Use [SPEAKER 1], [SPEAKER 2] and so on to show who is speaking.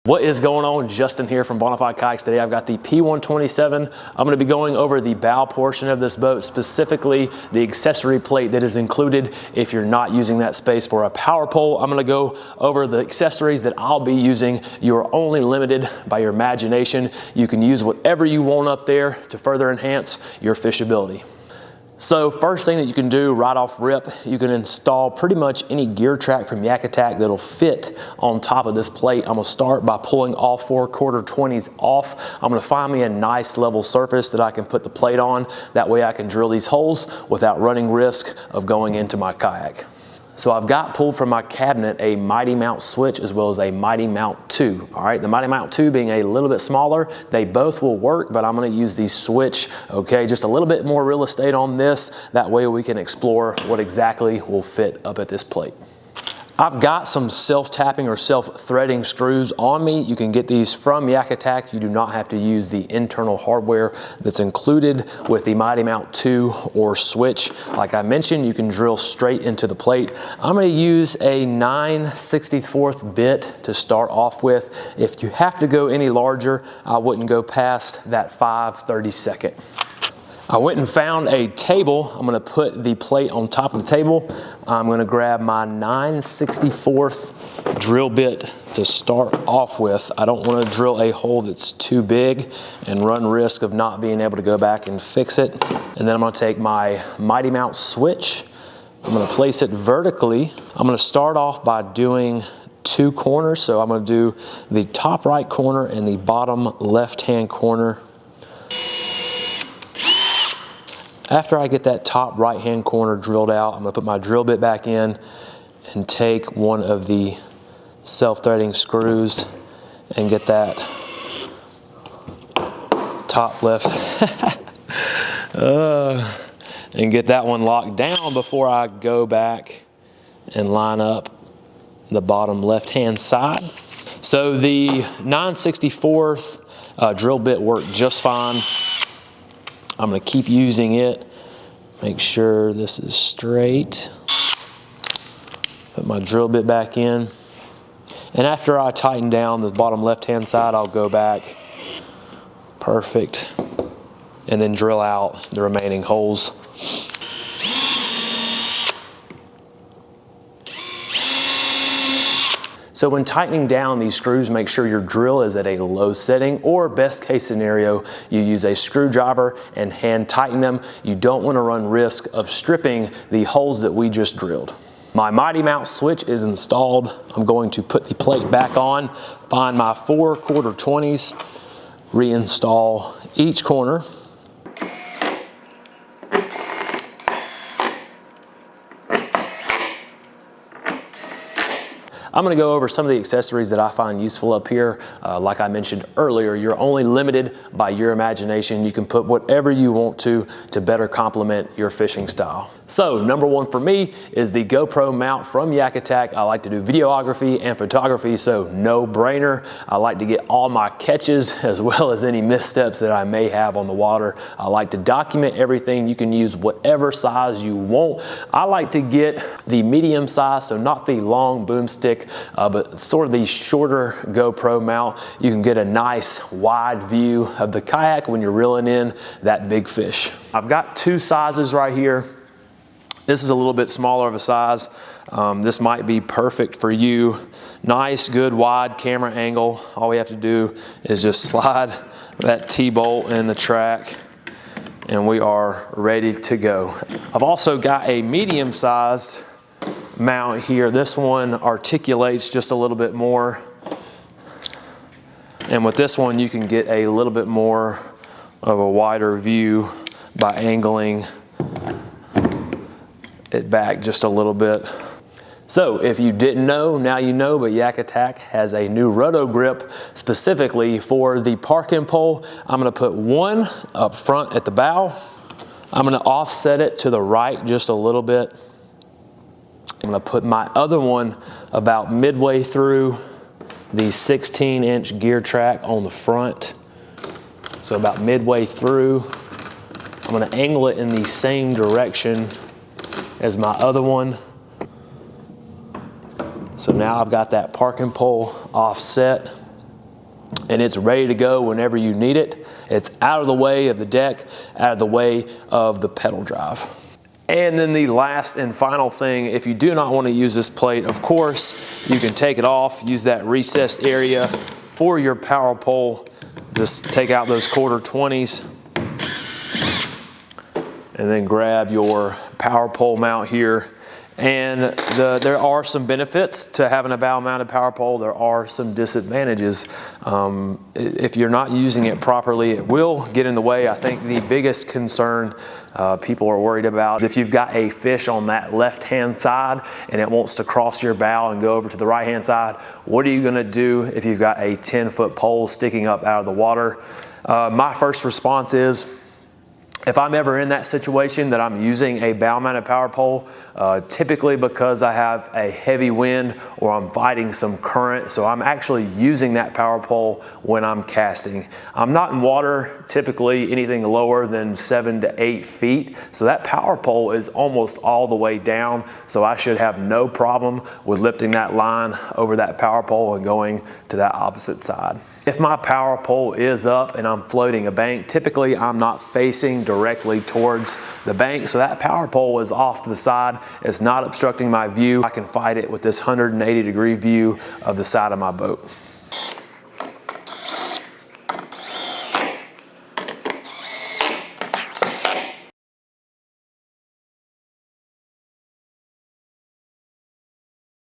[SPEAKER 1] What is going on? Justin here from Bonafide Kayaks. Today I've got the P127. I'm going to be going over the bow portion of this boat, specifically the accessory plate that is included if you're not using that space for a power pole. I'm going to go over the accessories that I'll be using. You're only limited by your imagination. You can use whatever you want up there to further enhance your fishability. So first thing that you can do right off rip, you can install pretty much any gear track from Yak Attack that'll fit on top of this plate. I'm gonna start by pulling all 4 1/4-20s off. I'm gonna find me a nice level surface that I can put the plate on. That way I can drill these holes without running risk of going into my kayak. So I've got pulled from my cabinet a Mighty Mount switch as well as a Mighty Mount 2. All right, the Mighty Mount 2 being a little bit smaller, they both will work, but I'm gonna use the switch, okay? Just a little bit more real estate on this. That way we can explore what exactly will fit up at this plate. I've got some self-tapping or self-threading screws on me. You can get these from Yak Attack. You do not have to use the internal hardware that's included with the Mighty Mount 2 or switch. Like I mentioned, you can drill straight into the plate. I'm gonna use a 9/64 bit to start off with. If you have to go any larger, I wouldn't go past that 5/32. I went and found a table. I'm gonna put the plate on top of the table. I'm gonna grab my 9/64 drill bit to start off with. I don't wanna drill a hole that's too big and run risk of not being able to go back and fix it. And then I'm gonna take my Mighty Mount switch. I'm gonna place it vertically. I'm gonna start off by doing 2 corners. So I'm gonna do the top right corner and the bottom left-hand corner. After I get that top right-hand corner drilled out, I'm gonna put my drill bit back in and take one of the self-threading screws and get that top left and get that one locked down before I go back and line up the bottom left-hand side. So the 9/64 drill bit worked just fine. I'm gonna keep using it. Make sure this is straight. Put my drill bit back in. And after I tighten down the bottom left-hand side, I'll go back. Perfect. And then drill out the remaining holes. So when tightening down these screws, make sure your drill is at a low setting, or best case scenario, you use a screwdriver and hand tighten them. You don't want to run risk of stripping the holes that we just drilled. My Mighty Mount switch is installed. I'm going to put the plate back on, find my 4 1/4-20s, reinstall each corner. I'm gonna go over some of the accessories that I find useful up here. Like I mentioned earlier, you're only limited by your imagination. You can put whatever you want to better complement your fishing style. So number 1 for me is the GoPro Mount from Yak Attack. I like to do videography and photography, so no brainer. I like to get all my catches as well as any missteps that I may have on the water. I like to document everything. You can use whatever size you want. I like to get the medium size, so not the long boomstick, but sort of the shorter GoPro mount. You can get a nice wide view of the kayak when you're reeling in that big fish. I've got 2 sizes right here. This is a little bit smaller of a size. This might be perfect for you. Nice, good, wide camera angle. All we have to do is just slide that T-bolt in the track and we are ready to go. I've also got a medium-sized mount here. This one articulates just a little bit more. And with this one, you can get a little bit more of a wider view by angling it back just a little bit. So if you didn't know, now you know, but Yak Attack has a new roto grip specifically for the parking pole. I'm gonna put one up front at the bow. I'm gonna offset it to the right just a little bit. I'm gonna put my other one about midway through the 16-inch gear track on the front. So about midway through, I'm gonna angle it in the same direction as my other one. So now I've got that parking pole offset. and it's ready to go whenever you need it. It's out of the way of the deck, out of the way of the pedal drive. And then the last and final thing, if you do not want to use this plate, of course, you can take it off, use that recessed area for your power pole. Just take out those 1/4 20s and then grab your power pole mount here. And there are some benefits to having a bow mounted power pole. There are some disadvantages. If you're not using it properly, it will get in the way. I think the biggest concern people are worried about is if you've got a fish on that left-hand side and it wants to cross your bow and go over to the right-hand side, what are you gonna do if you've got a 10-foot pole sticking up out of the water? My first response is, if I'm ever in that situation that I'm using a bow mounted power pole, typically because I have a heavy wind or I'm fighting some current, so I'm actually using that power pole when I'm casting. I'm not in water, typically anything lower than 7 to 8 feet, so that power pole is almost all the way down, so I should have no problem with lifting that line over that power pole and going to that opposite side. If my power pole is up and I'm floating a bank, typically I'm not facing directly towards the bank, so that power pole is off to the side. It's not obstructing my view. I can fight it with this 180-degree view of the side of my boat.